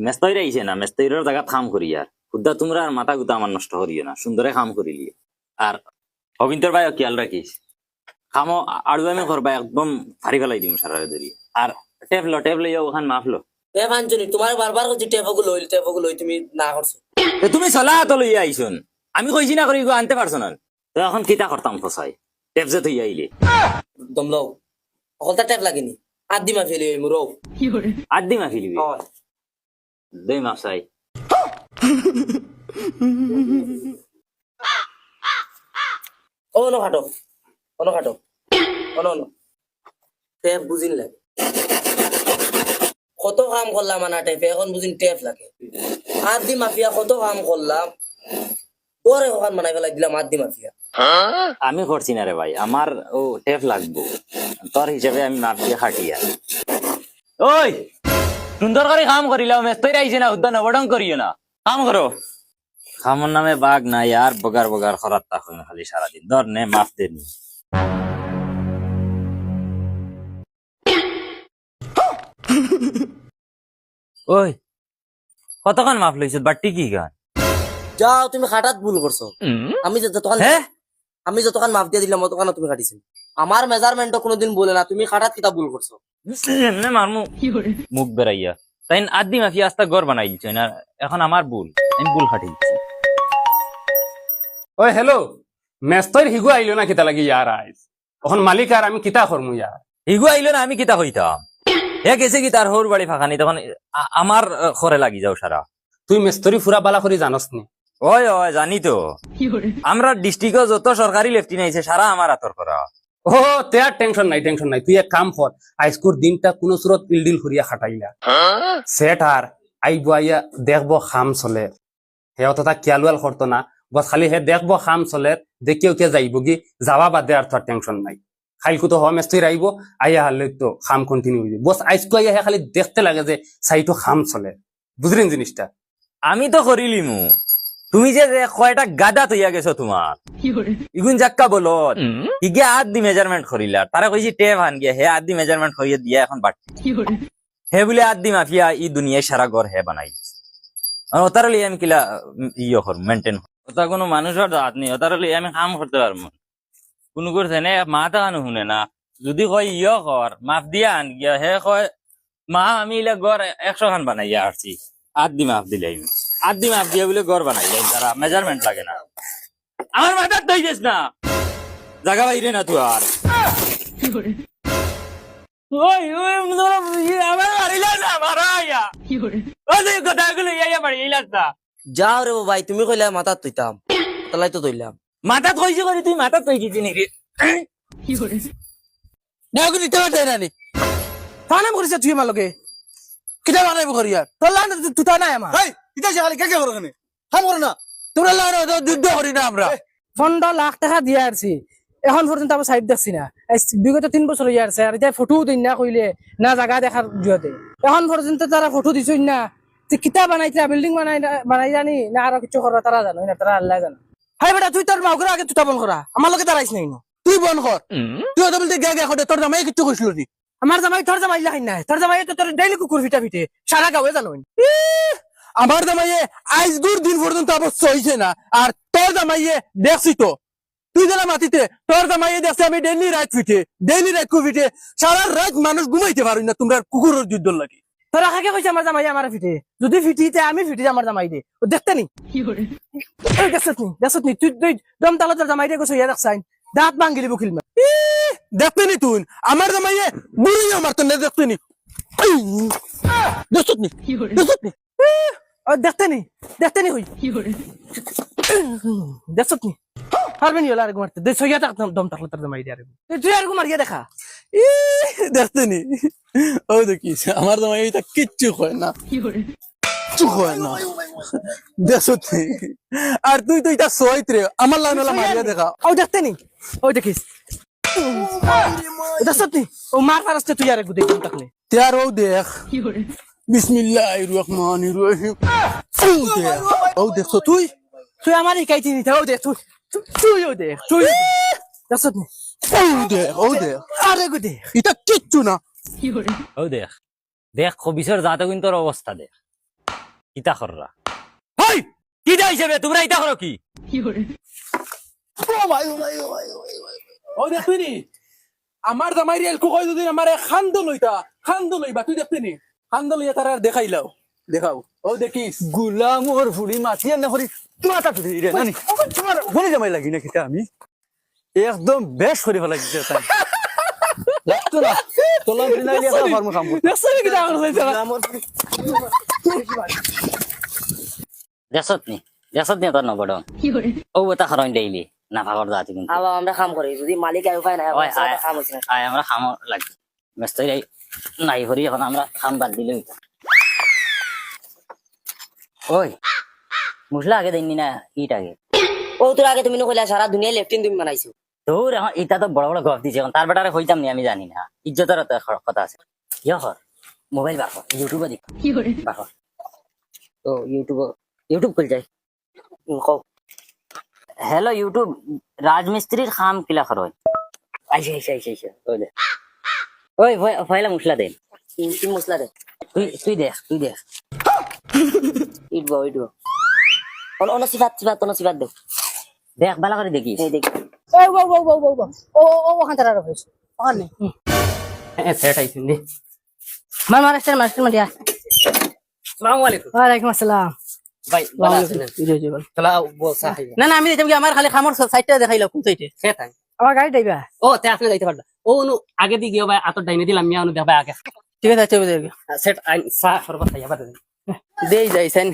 মেস্তইরা আইছে না, মেস্তইরের জায়গা কাম করি আর খুদ্দা তোমরা আর মাথা গুতা আমার নষ্ট করিও না, সুন্দরে কাম করিলি। আর অবিন্তর ভাই খেয়াল রাখিস, খামো আড়ুয়ামি করবা একদম ফারি ফেলাই দিম সারা ধরি। আর টেপ লইয়া ওখান মাফলো টেপ আনছনি, তোমার বারবার কইছি টেপগুলো তুমি না করছো। তুমি চলা তো লইয়া আইসুন, আমি কইছি না করি আনতে পারছো না। তো এখন কিতা করতাম ফসাই, টেপ যে তুই আইলি দমলাও অকলটা টেপ লাগেনি, আদি মা ফেলি মোর আদি মাফি লিবি দুই মাফসাই। অনো খাটো অনো টেপ বুঝিন লাগে, কত কাম করলাম আনা টেপ, এখন বুঝিন টেপ লাগে। আদি মাফিয়া কত কাম করলাম, পরে ওখান বানাই ফেলাই দিলাম আদি মাফিয়া। আমি করছি না রে ভাই, আমার ও টেপ লাগবো, তোর হিসাবে আমি মাপ দিয়ে খাটিয়া। ওই সুন্দর করে কাম করিলাম, মেস্তই আইছে না, উদ্যান অবডং করিও না, কাম করো। কামর নামে বাঘ নাই আর বগার খরাত তা খালি সারাদিন ধর নে মাপ দেনি। ওই কতক্ষণ মাপ লইছ বাট্টি কি গান? যাও তুমি খাটাত ভুল করছো, আমি যতক্ষণ মাপ দিয়ে দিলাম অতক্ষণ তুমি কাটিছো। আমার মেজারমেন্ট কোনোদিন বলে না, তুমি খাটাত কিতা ভুল করছো। মারমু মুখ বেড়াইয়া তাই আদি মাফিয়া আস্তা গড় বানাই দিচ্ছ না, এখন আমার ভুল, আমি ভুল খাটি দিচ্ছি। ওই হ্যালো, মেস্তর হিগু আইলো না কিতা লাগি ইয়ার আইস, এখন মালিক আর আমি কিতা করমু ইয়ার? হিগু আইলো না আমি কিতা হইতাম, হে গেছে কি তার হোর বাড়ি ফাঁকানি, তখন আমার খরে লাগি যাও সারা। তুই মেস্তরি ফুরা বালা করে জানস নি? ওই জানি তো, আমরা ডিস্ট্রিক্টে যত সরকারি লেফটিন আইছে সারা আমার আতর করা। ও তেয়ার টেনশন নাই, তুই এক কাম কর, আইসকুর দিনটা কোন সুরত ইলডিল করিয়া খাটাইলা সেট আর আইব আইয়া দেখবো খাম চলে, হে অতটা কিয়ালুয়াল করতো না, বস খালি হে দেখবো খাম চলে, দেখিও কে যাইব কি যাওয়া বাদে আর তোর টেনশন নাই। খাইলকু তো হওয়া মেস্তরি আইব, আইয়া হারলে তো খাম কন্টিনিউ হইবে, বস আইসকু আইয়া হে খালি দেখতে লাগে যে সাইটো খাম চলে, বুঝলেন জিনিসটা? আমি তো করিলিমু, তুমি যে কয়টা গাদা তৈয়া গেছো তোমার ইগুন জাক্কা বলো ইগে আদি মেজারমেন্ট করিলা, তারা কইছি টেপ আন গিয়া, হে আদি মেজারমেন্ট করিয়া দিয়া এখন বাড়তি হে বলে আদি মাফিয়া ই দুনিয়ায় সারা ঘর হে বানাই দিছে। ওতার লিয়ে আমি কিলা ইয়ে কর মেনটেন, ওটা কোনো মানুষের দাঁত নেই, ওতার লিয়ে আমি কাম করতে পারবো কোনো করছে না, মাথা আনো শুনে না, যদি কয় ইয়ে কর মাফ দিয়া আন গিয়া, হে কয় মা আমি ইলা ঘর 100 খান বানাইয়া আসছি, আদি মাফ দিলাই আদি মাফ দিয়া বলে ঘর বানাই যাই, তারা মেজারমেন্ট লাগে না। আমার মাথার দই যাস না, জায়গা বাইরে না তুই আর ওই আমার বাড়িলা না মারাইয়া ওই কথাগুলো ইয়া বাড়িলা না। যাও রে ভাই, তুমি কইলা মাথাত তৈতাম, তালাই তো তৈলাম। মাথাত কইছি করে তুই মাথাত কই গেছি নাকি? নাকি দিতে পারতে না নি ফানাম করিস তুই আমার লগে কিটা বানাইব করি আর তোর লান তুতা নাই আমার এই কিটা জাগালি কে করো কেন হাম করো না তোরা লান যুদ্ধ করি না আমরা 15 লাখ টাকা দিয়া আরছি, এখন পর্যন্ত আবার সাইড দেখছি না, বিগত 3 বছর হইয়া আছে, আর এটা ফটো দিন না কইলে না জায়গা দেখার জুয়াতে এখন পর্যন্ত তারা ফটো দিছই না, কিতা বানাইছা বিল্ডিং বানাই জানি না আর কিছু করা তারা জানো না, তারা আল্লাহ জানো। হাই বেটা তুই তোর মাউগরা আগে তুতা বন করা, আমার লগে তারাইছ নাই তুই বন কর, তুই তো বলতে গে করে তোর জামাই কিছু কইছিল নি? আমার জামাই তোর জামাই লাগাই নাই, তোর জামাই তো তোর ডেইলি কুকুর ফিটে সারা গাঁয়ে জানো। আমার জামাইয়ে আইজগুর দিন পর্যন্ত অবশ্য হইছে না, আর তোর জামাইয়ে দেখছি তো তুই গেলা মাটিতে, তোর জামাইয়ে দেখছি আমি ডেইলি রাত ফিটে সারা রাত মানুষ ঘুমাইতে পারি না তোমরা কুকুরের যুদ্ধ লাগি। তোরা কাকে কইছে আমার জামাই আমার ফিটে, যদি ফিটিতে আমি ফিটে আমার জামাই দে ও দেখতে নি দেখছত নি তুই দম তালা তোর জামাই দে কইছ ইয়া দেখছাই দাঁত ভাঙ্গি দিব খিলমা দেখতে নি তুই আমার জামাইয়ে বুড়ি আমার তো দেখতে নি দেখছত নি দেখতে নি হই দেখছত নি পারবেন ইলা আর মারতে দে সইয়া তাক দম তাকলা তোর জামাই দে আর তুই আর মারিয়া দেখা দেখতে নি ও দেখিস আমার জামাই এটা কিচ্ছু হয় না দেখছত নি, আর তুই তো এটা সইত রে আমার লাইনলা মারিয়া দেখা ও দেখতে নি ওই দেখিস দেখছত নি ও মার পারস্তে তুই আর একটু দেখ তাকলে তার ও দেখ বিসমিল্লাহির রহমানির রহিম ও দেখছ তুই আমার শিকাইতি নি ও দেখ তুইও দেখ দেখছত নি ও দেখ আরে গো দেখ এটা কিচ্ছু না। ও দেখ দেখ খবিসের জাতে কিন্তু তোর অবস্থা দেখ, ইতা কররা হই কিটা হিসেবে তোমরা ইতা করো কি ও দেখবি আমার জামাই রেলকো কই যদি আমার খান্দ লইবা তুই দেখবি খান্দ লইয়া তার আর দেখাইলাও দেখাও ও দেখিস গুলামর ফুড়ি মাতিয়া না করি মাথা তুই রে নানি তোমার বলে জামাই লাগি না কিটা আমি একদম বেশ করে ফেলা গেছে তাই লাগতো না তোলা বিনা লিয়া তো ফার্ম কাম দেখছ কি দাও দেখছত নি তোর নবড় ও এটা খরণ ডেইলি না ভাগর দাতি কিন্তু আবার আমরা কাম করি যদি মালিক আর উপায় নাই ওই কাম হইছে না আয় আমরা খামো লাগি মেস্তাই নাই হরি এখন আমরা খাম বাদ দিলে হইতো ওই মশলা আগে দেননি না ইট আগে ও তোর আগে তুমি কইলা সারা দুনিয়া লেফটিন তুমি বানাইছো তোর এখন এটা তো বড় বড় গপ দিছে এখন তার বেটারে হইতাম নি আমি জানি না ইজ্জতের তো কথা আছে ইয়ে কর মোবাইল বার কর ইউটিউবে দেখ বার কর তো ইউটিউব খুল যাই কও হ্যালো ইউটিউব রাজমিস্ত্রির খাম কিলা খরচ আইসে ওই দে ওই পয়লা মশলা দে কি মশলা দে তুই দেখ ইটবো অন সিফাত দে দেখ ভালো করে দেখিস এই দেখ ওখান তারা রয়েছে ওখানে সেট আইছেন নি মাস্টার মারিয়া আসসালামু আলাইকুম ওয়ালাইকুম আসসালাম ভাই ভালো আছেন চলা বসা না না আমি দেখলাম কি আমার খালি খামর সাইডটা দেখাইলো কোন সাইডে সেট আই আমার গাড়ি যাইবা ও তে আপনি যাইতে পারবা ও নু আগে দি গিয়ে ভাই আতর ডাইনে দিলাম মিয়া নু দেখবা আগে ঠিক আছে চলে যাবে সেট আই সা সর্ব খাইয়া বাদ দেই যাইছেন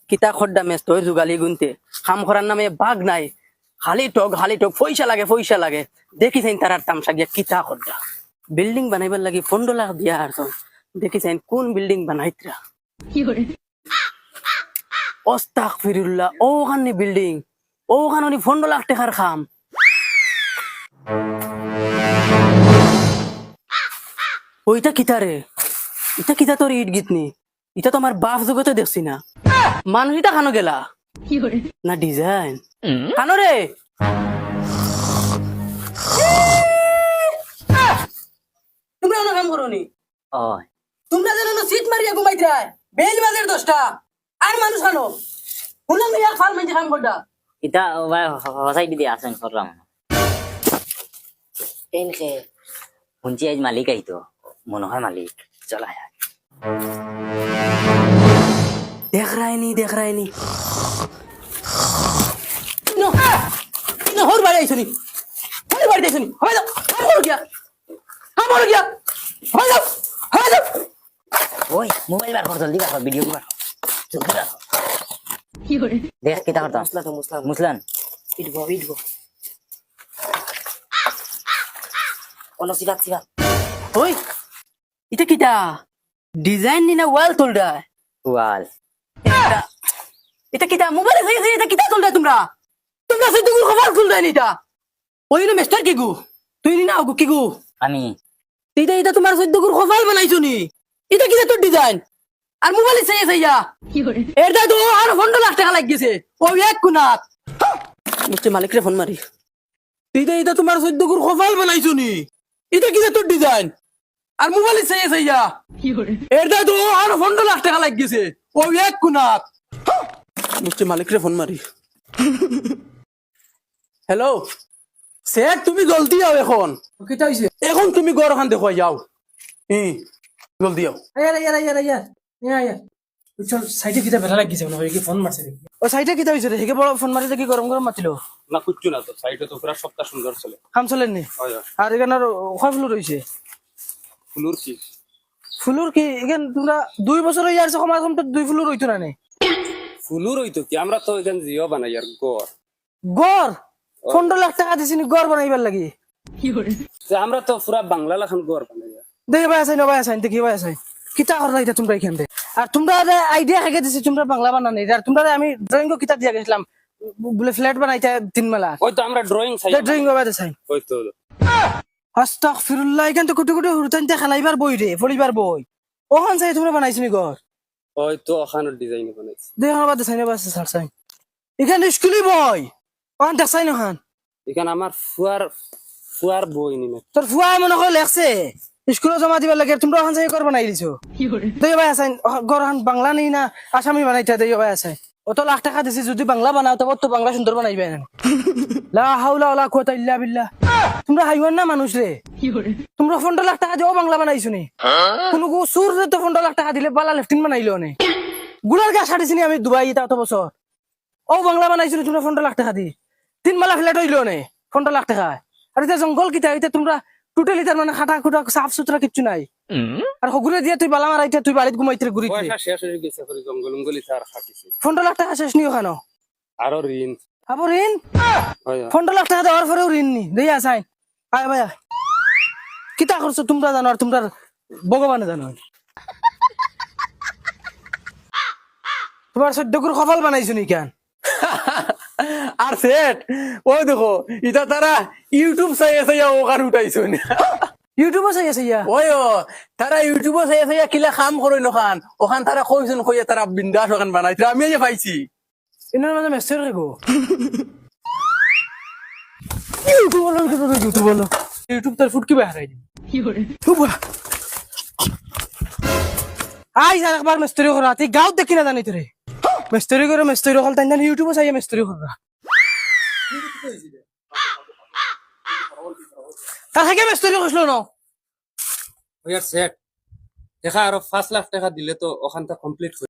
কিতা খড্ডা মেস তোর জুগালি গুনতে খাম করার নামে বাঘ নাই খালি টক পয়সা লাগে দেখিছেন তারার তামসা গিয়া কিতা খড্ডা বিল্ডিং বানাইবার লাগি 15 লাখ দিয়া আরছন দেখিছেন কোন বিল্ডিং বানাইতরা আস্তাগফিরুল্লাহ ওখানে বিল্ডিং ওখানে 15 লাখ টাকার খাম ওইটা কিতা রে এটা কিতা তোর ইট গিতনি এটা তো আমার বাপ জগতে দেখছি না মানুষ এটা খানো গেলা না ডিজাইন খানো রে তোমরা না কাম করনি ওই তোমরা যেন না সিট মারিয়া ঘুমাই যায় বেল বাজের 10টা আর মানুষ খানো শুনলাম এক ফাল মেঞ্জে কাম করডা এটা ভাই হসাই দিদি আসেন করলাম এনকে শুনছি আজ মালিক আইতো মনে হয় মালিক চলা দেখ রায়নি নো নো হর বাড়ি আইছনি হয় যাও আমার গিয়া হয় যাও ওই মোবাইল বার কর জলদি বার কর ভিডিও বার দেখ কিতা করতাম মুসলান ইটবো অন সিফাত ওই এটা কিটা ডিজাইন নিনা ওয়াল তোলডা ওয়াল এটা কিটা মোবাইলে সাইছে এটা কিটা তোলডা তোমরা সেই দুগুর খবর তোলডা নিটা ওই না মিস্টার কিগু তুই নি না ওগু কিগু আমি এটা তোমার 14 গুর খবর বানাইছো নি এটা কিটা তোর ডিজাইন আর মোবাইলে সাইয়া এর দাই তো আর 15 লাখ টাকা লাগিয়েছে ও এক কুনাত মুস্তে মালিকরে ফোন মারি এটা তোমার 14 গুর খবর বানাইছো নি এটা কিটা তোর ডিজাইন আর মোবাইলে সাইয়া এর দাই তো আর 15 লাখ টাকা লাগিয়েছে ও এক কুনাত মুস্তে মালিকরে ফোন মারি হ্যালো স্যার তুমি জলদি আও এখন কিটা হইছে এখন তুমি গড় খান দেখো যাও জলদি আও ইয়া চল সাইডে কিটা বেলা লাগিছে না হয় কি ফোন মারছে রে ও সাইডে কিটা হইছে রে হেগে বড় ফোন মারিতে কি গরম মাতিলো না কুচ্চু না তো সাইডে তো পুরা সপ্তাহ সুন্দর চলে কাম চলেন নি হয় আর এখানে কয় ফ্লোর হইছে ফুলুর কি ফ্লোর কি এখান তোমরা 2 বছর হই আর কম কম তো 2 ফ্লোর হইতো না নে ফুলুর হইতো কি আমরা তো এখান জিও বানাই আর গড় গড় 15 লাখ টাকা দিছিনি গড় বানাইবার লাগি আমরা তো পুরা বাংলা লাখান গড় বানাই দেখি ভাই আছেন দেখি ভাই আছেন কিতা করলা এটা তোমরা এখান থেকে আর তোমরা আইডিয়া খাইকে দিছি তোমরা বাংলা বানানি আর তোমরা আমি ড্রয়িং কিতা দিয়া গেছিলাম বলে ফ্ল্যাট বানাইতে 3 মেলা ওই তো আমরা ড্রয়িং চাই ড্রয়িং বানাইতে চাই ওই তো আস্তাগফিরুল্লাহ এখান তো কোটি কোটি হুরতাইতে খেলাইবার বই রে ফলিবার বই ওখান চাই তোমরা বানাইছিনি ঘর ওই তো ওখানে ডিজাইন বানাইছি দেখো বাদ চাই না বাস ছাড় চাই এখানে স্কুলি বই ওখান দেখছাই না খান এখানে আমার ফুয়ার বই নিমে তোর ফুয়া মনে করে লেখছে স্কুলে জমা দিবার লাগে তোমরা ওখান থেকে ঘর বানাই দিছো দেই ভাই আছেন ঘর হান বাংলা নেই না আসামি বানাইতা দেই ভাই আছে অত লাখ টাকা দিছি যদি বাংলা বানাও তবে তো বাংলা সুন্দর বানাইবে না লা হাওলা ওয়ালা কুওয়াতা ইল্লা বিল্লাহ তোমরা হাইওয়ান না মানুষ রে তোমরা 15 লাখ টাকা দিয়ে বাংলা বানাইছো নি কোন কো সুর রে তো 15 লাখ টাকা দিলে বালা লেফটিন বানাইলো নে গুলার গা ছাড়িছি নি আমি দুবাই তা তো বছর ও বাংলা বানাইছো নি তোমরা 15 লাখ টাকা দি 3 মালা ফ্ল্যাট হইলো নে 15 লাখ টাকা আর এটা জঙ্গল কিতা এটা তোমরা টোটালি তার মানে খাটা খুটা সাফ সুতরা কিচ্ছু নাই আর হগুলে দিয়ে তুই বালা মারাইতে তুই বাড়িতে ঘুমাইতে ঘুরি পয়সা শেষ হয়ে গেছে করে জঙ্গল উঙ্গলি তার খাটিছে 15 লাখ টাকা শেষ নিও কেন আরো ঋণ আবার ঋণ হয় 15 লাখ টাকা দেওয়ার পরেও ঋণ নি দেই আসাই আয় ভাইয়া কিতা করছো তোমরা জানো আর তোমরা ভগবানে জানো তোমার সদ্যকুর কপাল বানাইছো নি কেন আর সেট ওই দেখো ইটা তারা ইউটিউব চাইয়া চাইয়া ওখান উঠাইছো ইউটিউবে চাই আছে ইয়া ওই তারা ইউটিউবে চাইয়া চাইয়া কিলা কাম করই নখান ওখান তারা কইছেন কইয়া তারা বিন্দাস ওখান বানাইছে আমি যে পাইছি ইনার মাঝে মেসেজ রেগো ইউটিউব বলো ইউটিউব তার ফুটকি বাহার আই আই যার একবার মিস্ত্রি করা তুই গাঁও দেখি না জানি তোরে মিস্ত্রি করে মিস্ত্রি হল তাই না ইউটিউবে চাই মিস্ত্রি করা তার থেকে মিস্ত্রি কইছিল না ওয়ার সেট দেখা আরো 5 লাখ টাকা দিলে তো ওখানটা কমপ্লিট